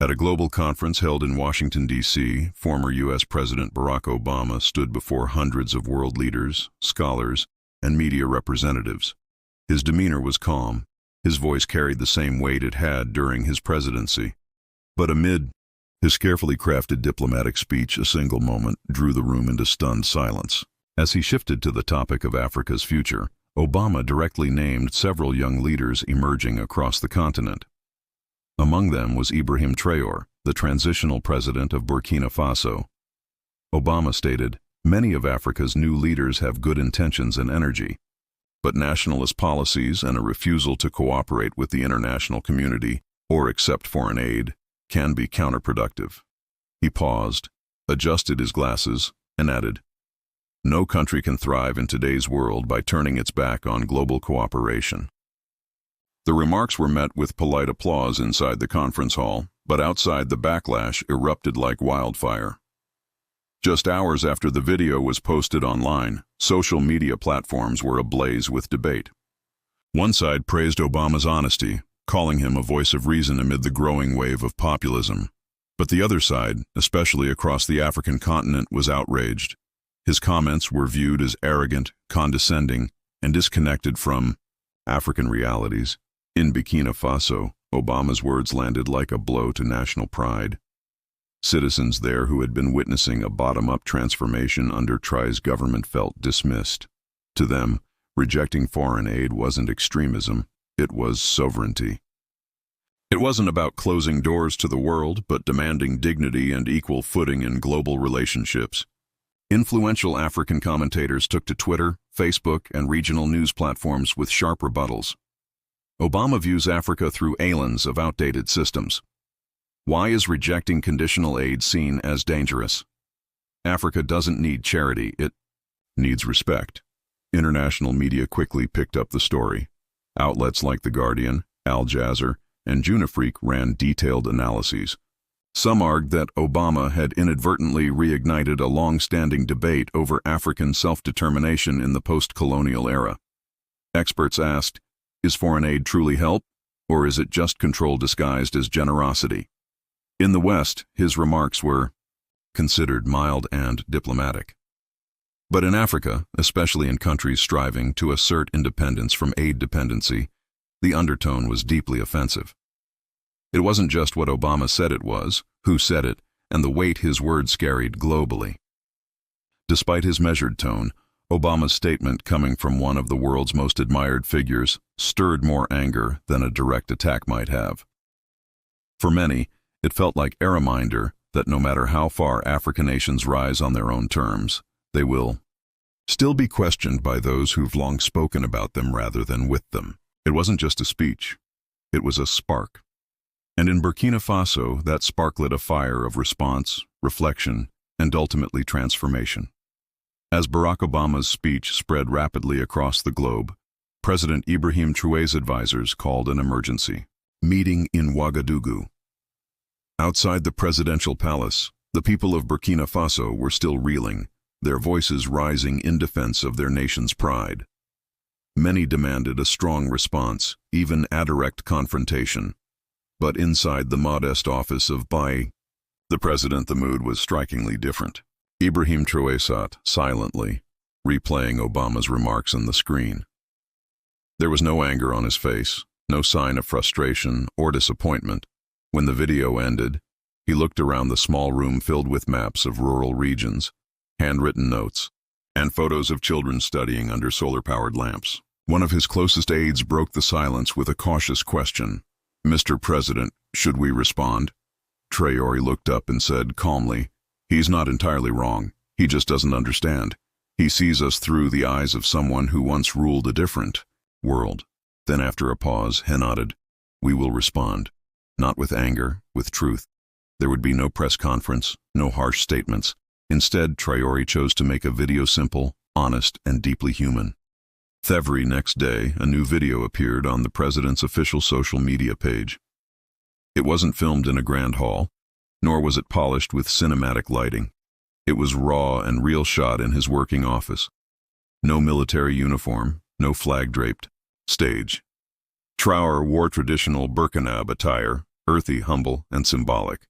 At a global conference held in Washington, D.C., former U.S. President Barack Obama stood before hundreds of world leaders, scholars, and media representatives. His demeanor was calm. His voice carried the same weight it had during his presidency. But amid his carefully crafted diplomatic speech, a single moment drew the room into stunned silence. As he shifted to the topic of Africa's future, Obama directly named several young leaders emerging across the continent. Among them was Ibrahim Traoré, the transitional president of Burkina Faso. Obama stated, "Many of Africa's new leaders have good intentions and energy, but nationalist policies and a refusal to cooperate with the international community or accept foreign aid can be counterproductive." He paused, adjusted his glasses, and added, "No country can thrive in today's world by turning its back on global cooperation." The remarks were met with polite applause inside the conference hall, but outside the backlash erupted like wildfire. Just hours after the video was posted online, social media platforms were ablaze with debate. One side praised Obama's honesty, calling him a voice of reason amid the growing wave of populism. But the other side, especially across the African continent, was outraged. His comments were viewed as arrogant, condescending, and disconnected from African realities. In Burkina Faso, Obama's words landed like a blow to national pride. Citizens there who had been witnessing a bottom-up transformation under Traoré's government felt dismissed. To them, rejecting foreign aid wasn't extremism, it was sovereignty. It wasn't about closing doors to the world, but demanding dignity and equal footing in global relationships. Influential African commentators took to Twitter, Facebook, and regional news platforms with sharp rebuttals. Obama views Africa through a lens of outdated systems. Why is rejecting conditional aid seen as dangerous? Africa doesn't need charity, it needs respect. International media quickly picked up the story. Outlets like The Guardian, Al Jazeera, and Junafrique ran detailed analyses. Some argued that Obama had inadvertently reignited a long-standing debate over African self-determination in the post-colonial era. Experts asked, is foreign aid truly help, or is it just control disguised as generosity? In the West, his remarks were considered mild and diplomatic. But in Africa, especially in countries striving to assert independence from aid dependency, the undertone was deeply offensive. It wasn't just what Obama said it was, who said it, and the weight his words carried globally. Despite his measured tone, Obama's statement, coming from one of the world's most admired figures, stirred more anger than a direct attack might have. For many, it felt like a reminder that no matter how far African nations rise on their own terms, they will still be questioned by those who've long spoken about them rather than with them. It wasn't just a speech, it was a spark. And in Burkina Faso, that spark lit a fire of response, reflection, and ultimately transformation. As Barack Obama's speech spread rapidly across the globe, President Ibrahim Traoré's advisors called an emergency meeting in Ouagadougou. Outside the presidential palace, the people of Burkina Faso were still reeling, their voices rising in defense of their nation's pride. Many demanded a strong response, even a direct confrontation. But inside the modest office of the president, the mood was strikingly different. Ibrahim Traoré sat silently, replaying Obama's remarks on the screen. There was no anger on his face, no sign of frustration or disappointment. When the video ended, he looked around the small room filled with maps of rural regions, handwritten notes, and photos of children studying under solar-powered lamps. One of his closest aides broke the silence with a cautious question. "Mr. President, should we respond?" Traoré looked up and said calmly, "He's not entirely wrong. He just doesn't understand. He sees us through the eyes of someone who once ruled a different world." Then after a pause, he nodded, "We will respond. Not with anger, with truth." There would be no press conference, no harsh statements. Instead, Traoré chose to make a video simple, honest, and deeply human. Every next day, a new video appeared on the president's official social media page. It wasn't filmed in a grand hall, nor was it polished with cinematic lighting. It was raw and real, shot in his working office. No military uniform, no flag-draped stage. Traoré wore traditional Burkina attire, earthy, humble, and symbolic.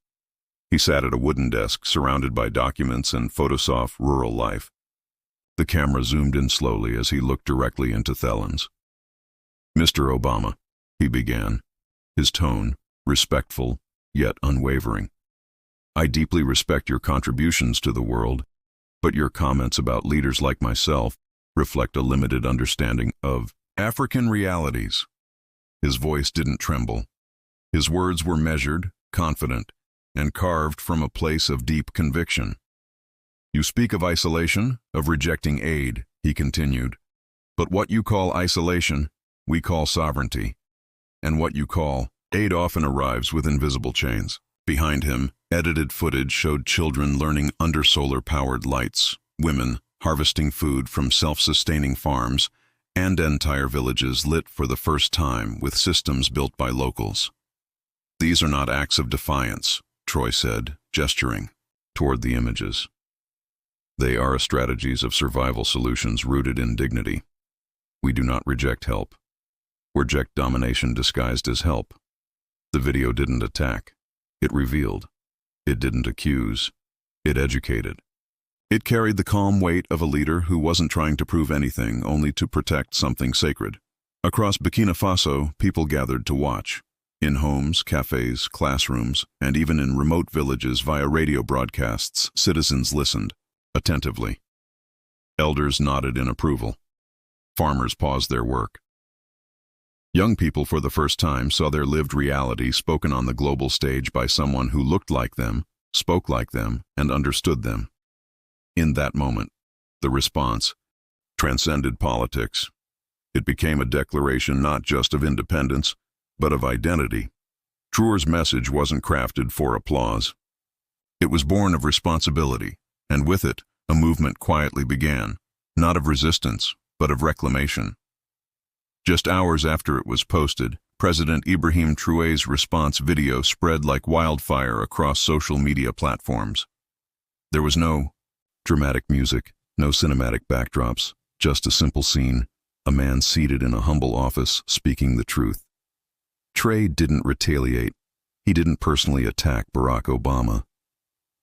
He sat at a wooden desk surrounded by documents and photos of rural life. The camera zoomed in slowly as he looked directly into Thelon's. "Mr. Obama," he began, his tone respectful yet unwavering. "I deeply respect your contributions to the world, but your comments about leaders like myself reflect a limited understanding of African realities." His voice didn't tremble. His words were measured, confident, and carved from a place of deep conviction. "You speak of isolation, of rejecting aid," he continued. "But what you call isolation, we call sovereignty. And what you call aid often arrives with invisible chains." Behind him, edited footage showed children learning under solar-powered lights, women harvesting food from self-sustaining farms, and entire villages lit for the first time with systems built by locals. "These are not acts of defiance," Troy said, gesturing toward the images. "They are strategies of survival solutions rooted in dignity. We do not reject help. We reject domination disguised as help." The video didn't attack. It revealed. It didn't accuse. It educated. It carried the calm weight of a leader who wasn't trying to prove anything, only to protect something sacred. Across Burkina Faso, people gathered to watch. In homes, cafes, classrooms, and even in remote villages via radio broadcasts, citizens listened, attentively. Elders nodded in approval. Farmers paused their work. Young people for the first time saw their lived reality spoken on the global stage by someone who looked like them, spoke like them, and understood them. In that moment, the response transcended politics. It became a declaration not just of independence, but of identity. Traoré's message wasn't crafted for applause. It was born of responsibility, and with it, a movement quietly began, not of resistance, but of reclamation. Just hours after it was posted, President Ibrahim Traoré's response video spread like wildfire across social media platforms. There was no dramatic music, no cinematic backdrops, just a simple scene, a man seated in a humble office speaking the truth. Traoré didn't retaliate. He didn't personally attack Barack Obama.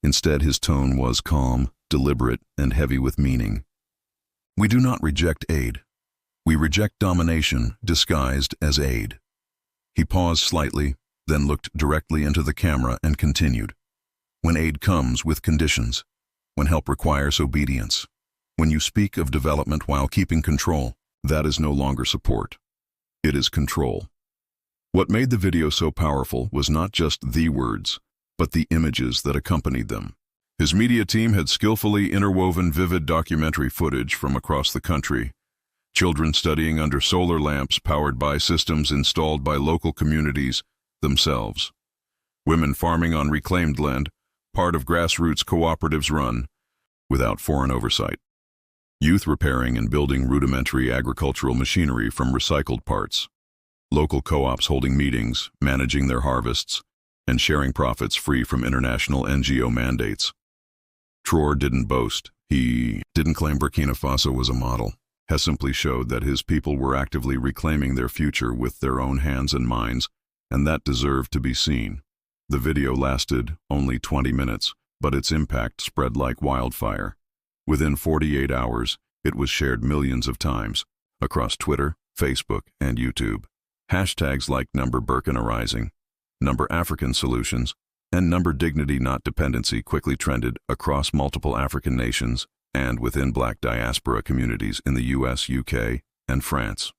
Instead, his tone was calm, deliberate, and heavy with meaning. "We do not reject aid. We reject domination disguised as aid." He paused slightly, then looked directly into the camera and continued. "When aid comes with conditions, when help requires obedience, when you speak of development while keeping control, that is no longer support. It is control." What made the video so powerful was not just the words, but the images that accompanied them. His media team had skillfully interwoven vivid documentary footage from across the country. Children studying under solar lamps powered by systems installed by local communities themselves. Women farming on reclaimed land, part of grassroots cooperatives run, without foreign oversight. Youth repairing and building rudimentary agricultural machinery from recycled parts. Local co-ops holding meetings, managing their harvests, and sharing profits free from international NGO mandates. Traoré didn't boast. He didn't claim Burkina Faso was a model. He simply showed that his people were actively reclaiming their future with their own hands and minds, and that deserved to be seen. The video lasted only 20 minutes, but its impact spread like wildfire. Within 48 hours, it was shared millions of times, across Twitter, Facebook, and YouTube. Hashtags like #Burkina Rising, #African Solutions, and #Dignity Not Dependency quickly trended across multiple African nations and within Black diaspora communities in the US, UK, and France.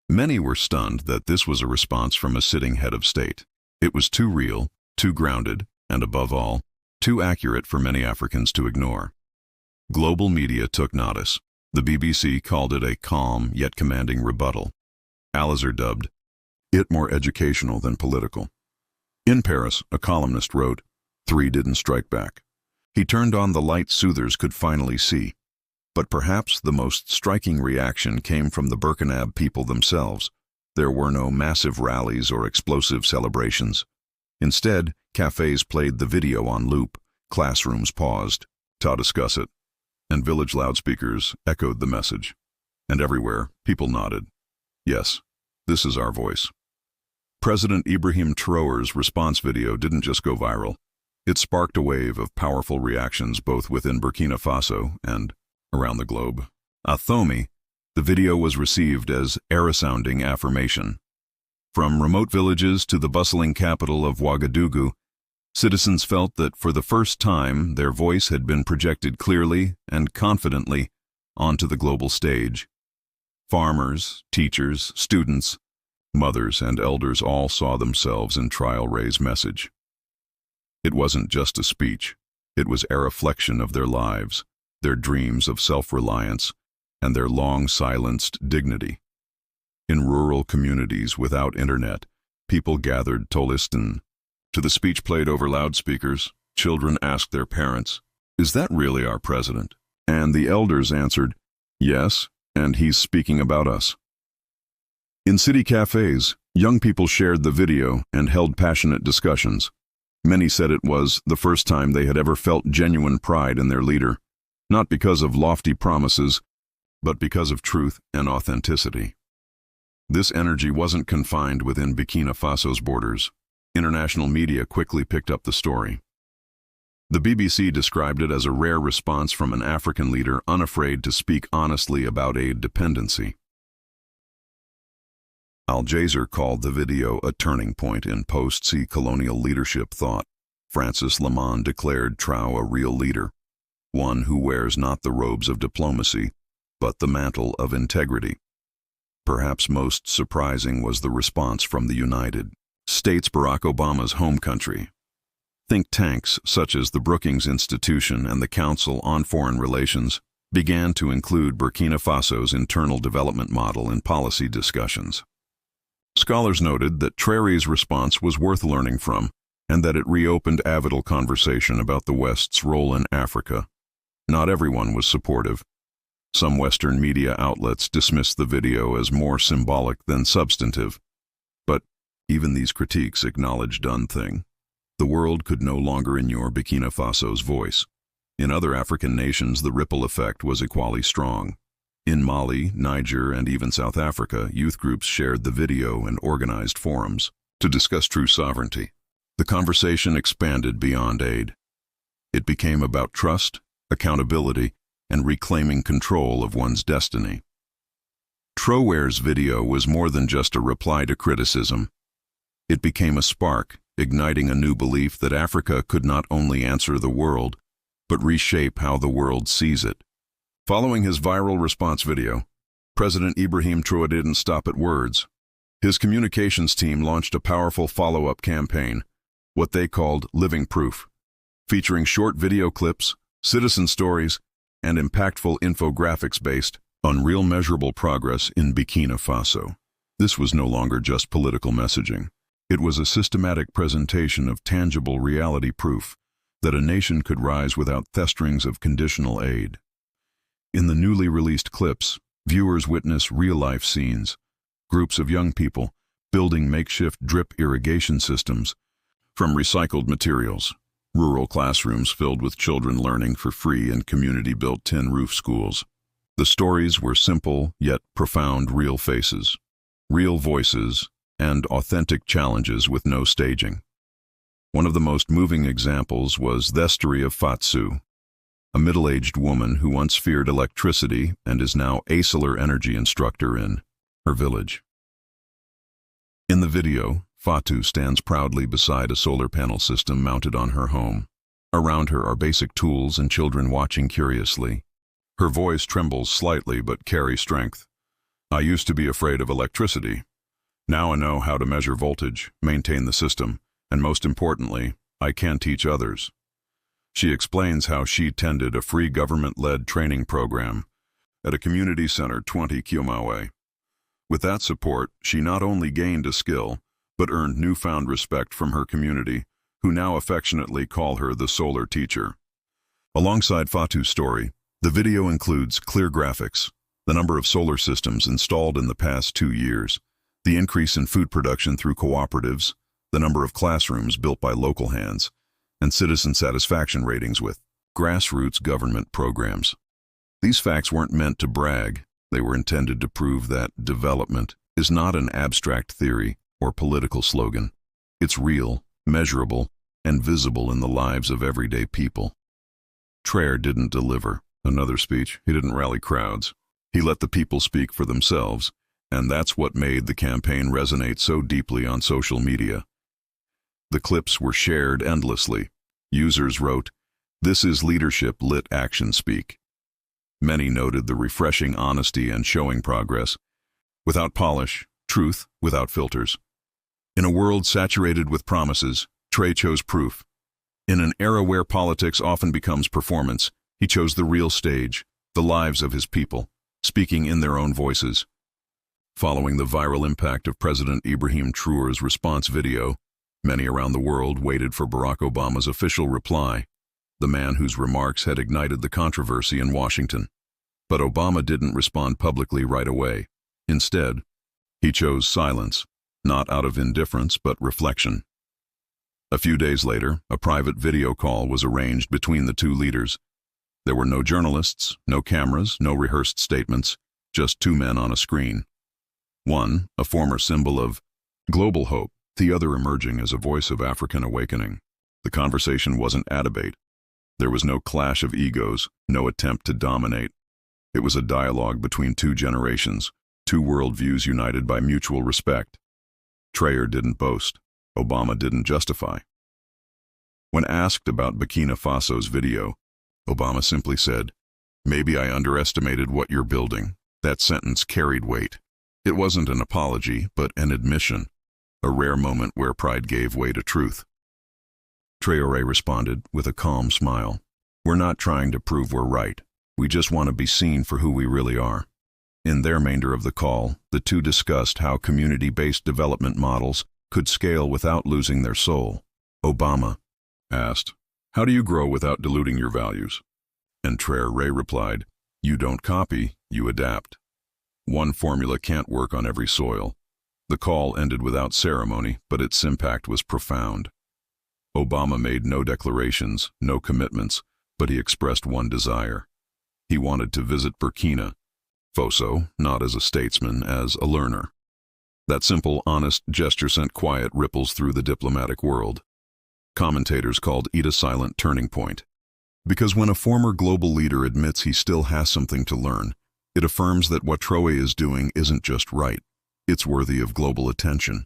Many were stunned that this was a response from a sitting head of state. It was too real, too grounded, and above all, too accurate for many Africans to ignore. Global media took notice. The BBC called it a calm yet commanding rebuttal. Al-Azhar dubbed it more educational than political. In Paris, a columnist wrote, "Three didn't strike back. He turned on the light soothers could finally see." But perhaps the most striking reaction came from the Burkinab people themselves. There were no massive rallies or explosive celebrations. Instead, cafes played the video on loop, classrooms paused to discuss it, and village loudspeakers echoed the message. And everywhere, people nodded. Yes, this is our voice. President Ibrahim Traoré's response video didn't just go viral. It sparked a wave of powerful reactions both within Burkina Faso and around the globe. Athomi, the video was received as era-sounding affirmation. From remote villages to the bustling capital of Ouagadougou, citizens felt that for the first time their voice had been projected clearly and confidently onto the global stage. Farmers, teachers, students, mothers, and elders all saw themselves in Traoré's message. It wasn't just a speech. It was a reflection of their lives, their dreams of self-reliance, and their long-silenced dignity. In rural communities without internet, people gathered to listen. To the speech played over loudspeakers, children asked their parents, "Is that really our president?" And the elders answered, "Yes, and he's speaking about us." In city cafes, young people shared the video and held passionate discussions. Many said it was the first time they had ever felt genuine pride in their leader, not because of lofty promises, but because of truth and authenticity. This energy wasn't confined within Burkina Faso's borders. International media quickly picked up the story. The BBC described it as a rare response from an African leader unafraid to speak honestly about aid dependency. Al Jazeera called the video a turning point in post-colonial leadership thought. Francis Lamond declared Traoré a real leader, one who wears not the robes of diplomacy, but the mantle of integrity. Perhaps most surprising was the response from the United States, Barack Obama's home country. Think tanks such as the Brookings Institution and the Council on Foreign Relations began to include Burkina Faso's internal development model in policy discussions. Scholars noted that Traoré's response was worth learning from, and that it reopened avidal conversation about the West's role in Africa. Not everyone was supportive. Some Western media outlets dismissed the video as more symbolic than substantive. But even these critiques acknowledged one thing: the world could no longer ignore Burkina Faso's voice. In other African nations, the ripple effect was equally strong. In Mali, Niger, and even South Africa, youth groups shared the video and organized forums to discuss true sovereignty. The conversation expanded beyond aid. It became about trust, accountability, and reclaiming control of one's destiny. Traoré's video was more than just a reply to criticism. It became a spark, igniting a new belief that Africa could not only answer the world, but reshape how the world sees it. Following his viral response video, President Ibrahim Traoré didn't stop at words. His communications team launched a powerful follow-up campaign, what they called Living Proof, featuring short video clips, citizen stories, and impactful infographics based on real measurable progress in Burkina Faso. This was no longer just political messaging. It was a systematic presentation of tangible reality proof that a nation could rise without thestrings of conditional aid. In the newly released clips, viewers witness real-life scenes, groups of young people building makeshift drip irrigation systems from recycled materials, rural classrooms filled with children learning for free in community-built tin roof schools. The stories were simple yet profound: real faces, real voices, and authentic challenges with no staging. One of the most moving examples was the story of Fatou, a middle-aged woman who once feared electricity and is now a solar energy instructor in her village. In the video, Fatou stands proudly beside a solar panel system mounted on her home. Around her are basic tools and children watching curiously. Her voice trembles slightly but carries strength. "I used to be afraid of electricity. Now I know how to measure voltage, maintain the system, and most importantly, I can teach others." She explains how she attended a free government-led training program at a community center 20 km away. With that support, she not only gained a skill, but earned newfound respect from her community, who now affectionately call her the solar teacher. Alongside Fatou's story, the video includes clear graphics, the number of solar systems installed in the past 2 years, the increase in food production through cooperatives, the number of classrooms built by local hands, and citizen satisfaction ratings with grassroots government programs. These facts weren't meant to brag. They were intended to prove that development is not an abstract theory, or political slogan. It's real, measurable, and visible in the lives of everyday people. Traoré didn't deliver another speech. He didn't rally crowds. He let the people speak for themselves, and that's what made the campaign resonate so deeply on social media. The clips were shared endlessly. Users wrote, "This is leadership lit action speak." Many noted the refreshing honesty and showing progress. Without polish, truth without filters. In a world saturated with promises, Traoré chose proof. In an era where politics often becomes performance, he chose the real stage, the lives of his people, speaking in their own voices. Following the viral impact of President Ibrahim Traoré's response video, many around the world waited for Barack Obama's official reply, the man whose remarks had ignited the controversy in Washington. But Obama didn't respond publicly right away. Instead, he chose silence, not out of indifference but reflection. A few days later, a private video call was arranged between the two leaders. There were no journalists, no cameras, no rehearsed statements, just two men on a screen. One, a former symbol of global hope, the other emerging as a voice of African awakening. The conversation wasn't a debate. There was no clash of egos, no attempt to dominate. It was a dialogue between two generations, two worldviews united by mutual respect. Traoré didn't boast. Obama didn't justify. When asked about Burkina Faso's video, Obama simply said, "Maybe I underestimated what you're building." That sentence carried weight. It wasn't an apology, but an admission, a rare moment where pride gave way to truth. Traoré responded with a calm smile. "We're not trying to prove we're right. We just want to be seen for who we really are." In their remainder of the call, the two discussed how community-based development models could scale without losing their soul. Obama asked, "How do you grow without diluting your values?" And Traoré replied, "You don't copy, you adapt." One formula can't work on every soil. The call ended without ceremony, but its impact was profound. Obama made no declarations, no commitments, but he expressed one desire. He wanted to visit Burkina Faso, not as a statesman, as a learner. That simple, honest gesture sent quiet ripples through the diplomatic world. Commentators called it a silent turning point. Because when a former global leader admits he still has something to learn, it affirms that what Traoré is doing isn't just right, it's worthy of global attention.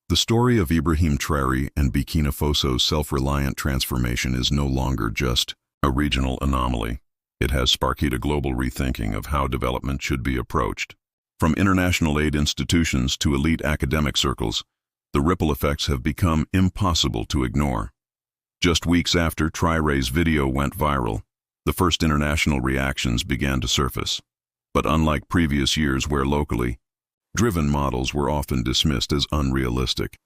The story of Ibrahim Traoré and Burkina Faso's self-reliant transformation is no longer just a regional anomaly. It has sparked a global rethinking of how development should be approached. From international aid institutions to elite academic circles, the ripple effects have become impossible to ignore. Just weeks after Traoré's video went viral, the first international reactions began to surface. But unlike previous years where locally driven models were often dismissed as unrealistic,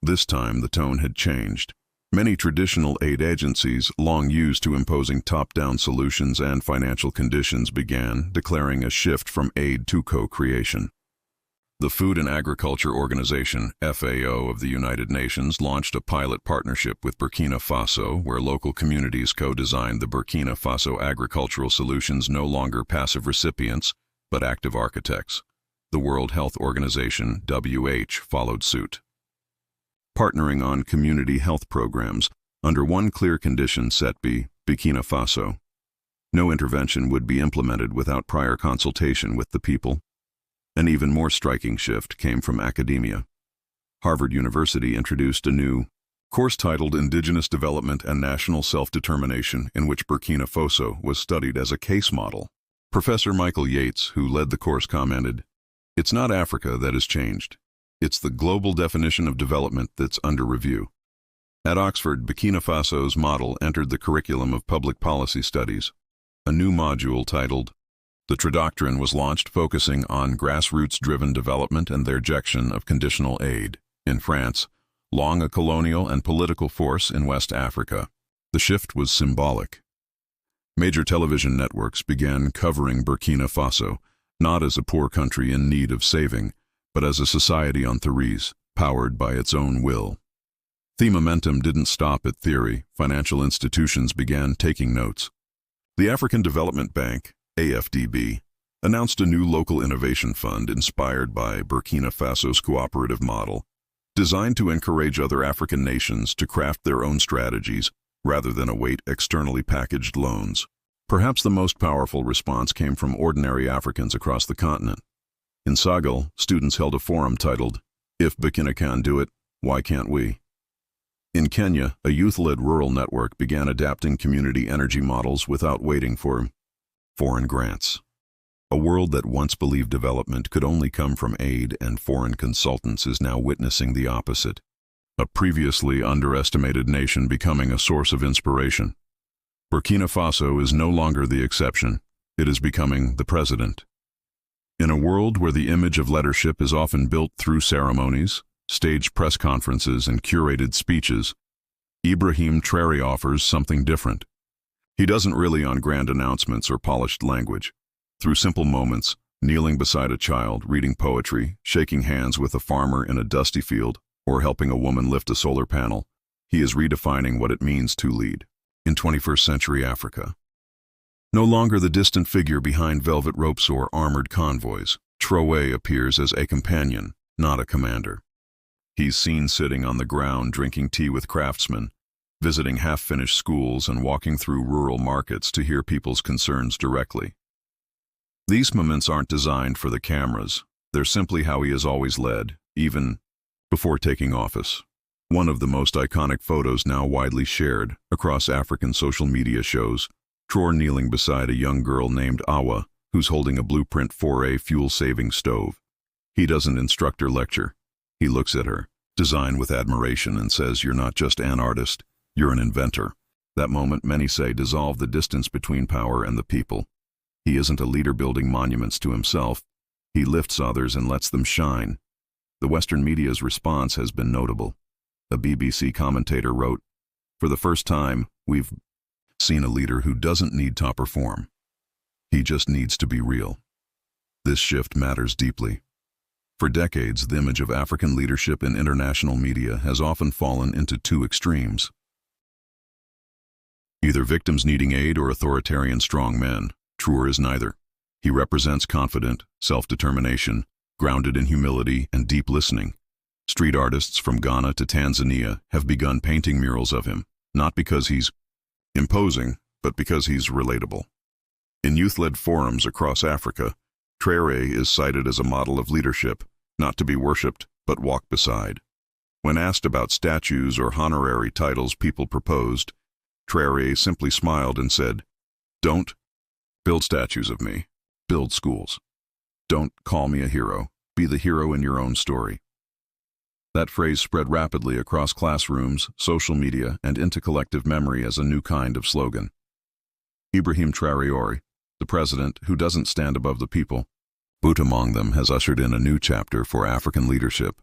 this time the tone had changed. Many traditional aid agencies, long used to imposing top-down solutions and financial conditions, began declaring a shift from aid to co-creation. The Food and Agriculture Organization, FAO, of the United Nations launched a pilot partnership with Burkina Faso where local communities co-designed the Burkina Faso agricultural solutions, no longer passive recipients, but active architects. The World Health Organization, WHO, followed suit, partnering on community health programs under one clear condition set by Burkina Faso. No intervention would be implemented without prior consultation with the people. An even more striking shift came from academia. Harvard University introduced a new course titled Indigenous Development and National Self-Determination, in which Burkina Faso was studied as a case model. Professor Michael Yates, who led the course, commented, "It's not Africa that has changed. It's the global definition of development that's under review." At Oxford, Burkina Faso's model entered the curriculum of public policy studies. A new module titled The Doctrine was launched, focusing on grassroots-driven development and the rejection of conditional aid. In France, long a colonial and political force in West Africa, the shift was symbolic. Major television networks began covering Burkina Faso, not as a poor country in need of saving, but as a society on theories, powered by its own will. The momentum didn't stop at theory. Financial institutions began taking notes. The African Development Bank, AFDB, announced a new local innovation fund inspired by Burkina Faso's cooperative model. designed to encourage other African nations to craft their own strategies rather than await externally packaged loans. Perhaps the most powerful response came from ordinary Africans across the continent. In Senegal, students held a forum titled, "If Burkina can do it, why can't we?" In Kenya, a youth-led rural network began adapting community energy models without waiting for foreign grants. A world that once believed development could only come from aid and foreign consultants is now witnessing the opposite. A previously underestimated nation becoming a source of inspiration. Burkina Faso is no longer the exception. It is becoming the precedent. In a world where the image of leadership is often built through ceremonies, staged press conferences, and curated speeches, Ibrahim Traoré offers something different. He doesn't rely on grand announcements or polished language. Through simple moments, kneeling beside a child, reading poetry, shaking hands with a farmer in a dusty field, or helping a woman lift a solar panel, he is redefining what it means to lead. In 21st century Africa, no longer the distant figure behind velvet ropes or armored convoys, Traoré appears as a companion, not a commander. He's seen sitting on the ground drinking tea with craftsmen, visiting half-finished schools and walking through rural markets to hear people's concerns directly. These moments aren't designed for the cameras. They're simply how he has always led, even before taking office. One of the most iconic photos now widely shared across African social media shows Traoré kneeling beside a young girl named Awa, who's holding a blueprint for a fuel-saving stove. He doesn't instruct or lecture. He looks at her, designed with admiration, and says, "You're not just an artist, you're an inventor." That moment, many say, dissolved the distance between power and the people. He isn't a leader building monuments to himself. He lifts others and lets them shine. The Western media's response has been notable. A BBC commentator wrote, "For the first time, we've seen a leader who doesn't need to perform. He just needs to be real." This shift matters deeply. For decades, the image of African leadership in international media has often fallen into two extremes. Either victims needing aid or authoritarian strong men. Traoré is neither. He represents confident self-determination, grounded in humility and deep listening. Street artists from Ghana to Tanzania have begun painting murals of him, not because he's imposing, but because he's relatable. In youth-led forums across Africa, Traoré is cited as a model of leadership, not to be worshipped, but walked beside. When asked about statues or honorary titles people proposed, Traoré simply smiled and said, "Don't build statues of me, build schools. Don't call me a hero, be the hero in your own story." That phrase spread rapidly across classrooms, social media, and into collective memory as a new kind of slogan. Ibrahim Traoré, the president who doesn't stand above the people, but among them, has ushered in a new chapter for African leadership,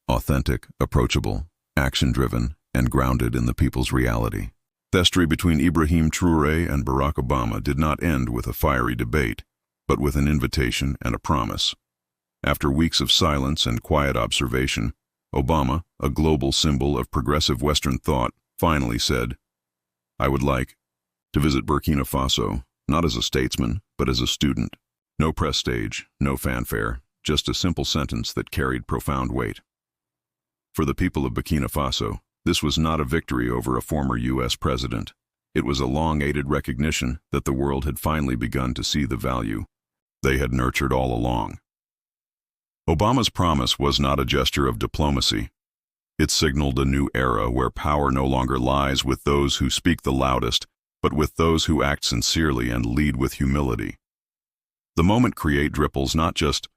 authentic, approachable, action-driven, and grounded in the people's reality. The history between Ibrahim Traoré and Barack Obama did not end with a fiery debate, but with an invitation and a promise. After weeks of silence and quiet observation, Obama, a global symbol of progressive Western thought, finally said, "I would like to visit Burkina Faso, not as a statesman, but as a student." No press stage, no fanfare, just a simple sentence that carried profound weight. For the people of Burkina Faso, this was not a victory over a former U.S. president. It was a long-awaited recognition that the world had finally begun to see the value they had nurtured all along. Obama's promise was not a gesture of diplomacy. It signaled a new era where power no longer lies with those who speak the loudest, but with those who act sincerely and lead with humility. The moment created ripples not just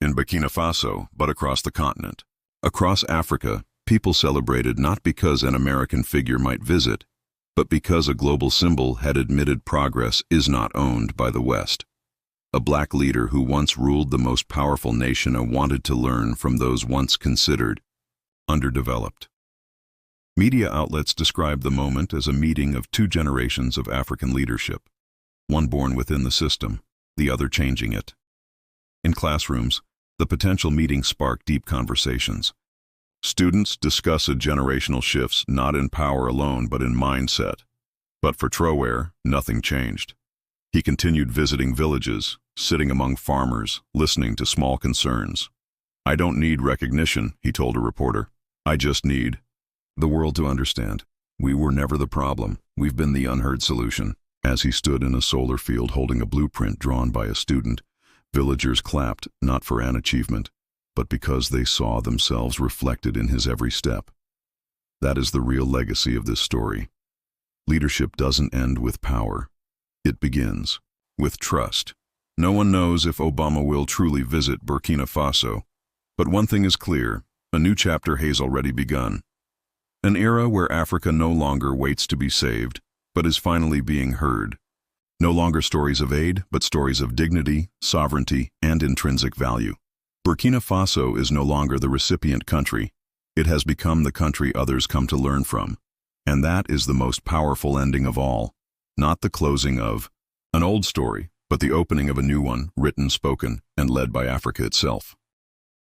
in Burkina Faso, but across the continent. Across Africa, people celebrated not because an American figure might visit, but because a global symbol had admitted progress is not owned by the West. A black leader who once ruled the most powerful nation and wanted to learn from those once considered underdeveloped. Media outlets described the moment as a meeting of two generations of African leadership, one born within the system, the other changing it. In classrooms, the potential meeting sparked deep conversations. Students discuss generational shifts not in power alone but in mindset. But for Traoré, nothing changed. He continued visiting villages, sitting among farmers, listening to small concerns. "I don't need recognition," he told a reporter. I just need the world to understand. We were never the problem. We've been the unheard solution. As he stood in a solar field holding a blueprint drawn by a student, villagers clapped, not for an achievement, but because they saw themselves reflected in his every step. That is the real legacy of this story. Leadership doesn't end with power. It begins with trust. No one knows if Obama will truly visit Burkina Faso, but one thing is clear: a new chapter has already begun. An era where Africa no longer waits to be saved, but is finally being heard. No longer stories of aid, but stories of dignity, sovereignty, and intrinsic value. Burkina Faso is no longer the recipient country. It has become the country others come to learn from. And that is the most powerful ending of all. Not the closing of an old story, but the opening of a new one, written, spoken, and led by Africa itself.